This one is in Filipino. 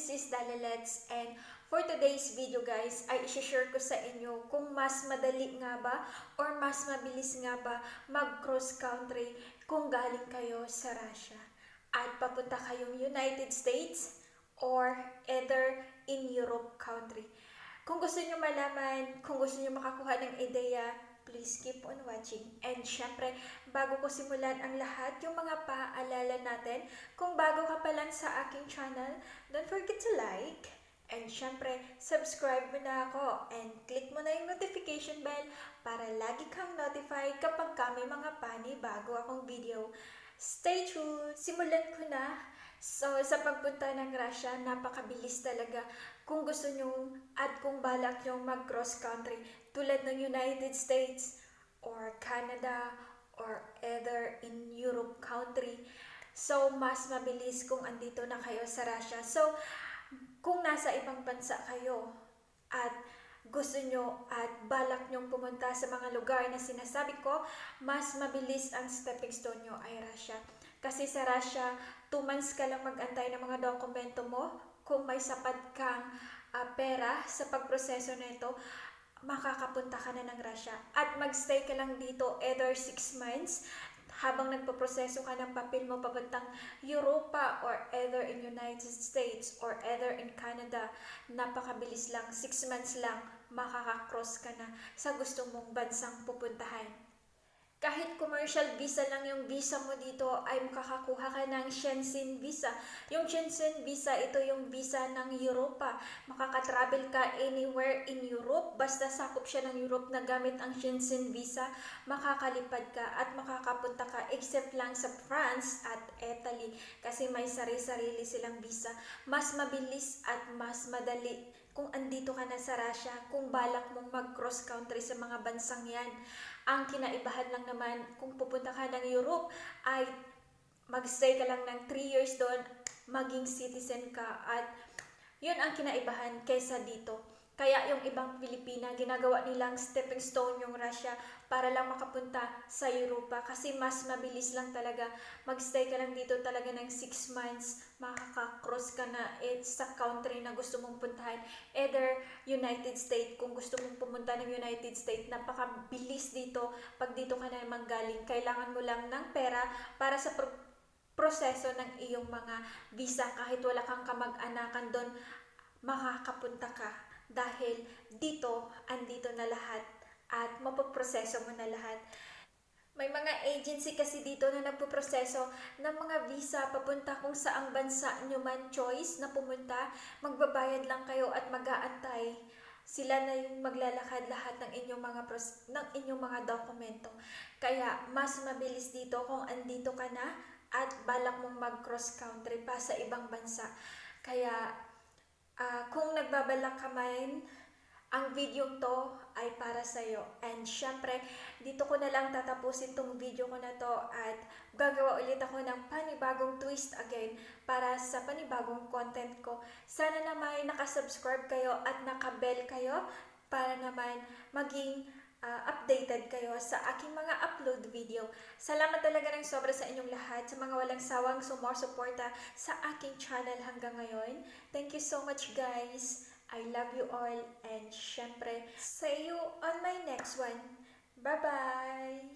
this is Dalalets, and for today's video guys ay i-share ko sa inyo kung mas madali nga ba or mas mabilis nga ba mag-cross country kung galing kayo sa Russia at papunta kayong United States or either in Europe country. Kung gusto nyo malaman, kung gusto nyo makakuha ng ideya, please keep on watching. And syempre, bago ko simulan ang lahat, yung mga paalala natin, kung bago ka pa lang sa aking channel, don't forget to like. And syempre, subscribe mo na ako and click mo na yung notification bell para lagi kang notified kapag may mga bago akong video. Stay tuned! Simulan ko na. So, sa pagpunta ng Russia, napakabilis talaga. Kung gusto nyo at kung balak nyo mag-cross country tulad ng United States or Canada or either in Europe country, so mas mabilis kung andito na kayo sa Russia. So, kung nasa ibang bansa kayo at gusto nyo at balak nyong pumunta sa mga lugar na sinasabi ko, mas mabilis ang stepping stone nyo ay Russia. Kasi sa Russia, 2 months ka lang mag-antay ng mga dokumento mo. Kung may sapat kang pera sa pagproseso nito, makakapunta ka na ng Russia. At magstay ka lang dito either 6 months habang nagpoproseso ka ng papel mo papuntang Europa or either in United States or either in Canada. Napakabilis lang, 6 months lang makaka-cross ka na sa gusto mong bansang pupuntahan. Kahit commercial visa lang yung visa mo dito ay makakakuha ka ng Schengen visa. Yung Schengen visa, ito yung visa ng Europa. Makaka-travel ka anywhere in Europe. Basta sakop siya ng Europe na gamit ang Schengen visa, makakalipad ka at makakapunta ka except lang sa France at Italy kasi may sarili-sarili silang visa. Mas mabilis at mas madali kung andito ka na sa Russia, kung balak mong mag-cross country sa mga bansang yan. Ang kinaibahan lang naman kung pupunta ka ng Europe ay magstay ka lang ng 3 years doon, maging citizen ka, at yun ang kinaibahan kaysa dito. Kaya yung ibang Pilipina, ginagawa nilang stepping stone yung Russia para lang makapunta sa Europa kasi mas mabilis lang talaga. Magstay ka lang dito talaga ng 6 months, makaka-cross ka na sa country na gusto mong puntahan. Either United States, kung gusto mong pumunta ng United States, napakabilis dito. Pag dito ka na manggaling, kailangan mo lang ng pera para sa proseso ng iyong mga visa. Kahit wala kang kamag-anakan doon, makakapunta ka. Dahil dito, andito na lahat at mapoproseso mo na lahat. May mga agency kasi dito na nagpoproseso ng mga visa papunta kung saang bansa nyo man choice na pumunta. Magbabayad lang kayo at mag-aantay. Sila na yung maglalakad lahat ng inyong mga dokumento. Kaya mas mabilis dito kung andito ka na at balak mong mag-cross country pa sa ibang bansa. Kaya kung nagbabalak ka man, ang video to ay para sa'yo. And syempre, dito ko na lang tatapusin tong video ko na to at gagawa ulit ako ng panibagong twist again para sa panibagong content ko. Sana naman nakasubscribe kayo at nakabell kayo para naman maging updated kayo sa aking mga upload video. Salamat talaga ng sobra sa inyong lahat, sa mga walang sawang sumusuporta sa aking channel hanggang ngayon. Thank you so much guys. I love you all and syempre, see you on my next one. Bye-bye!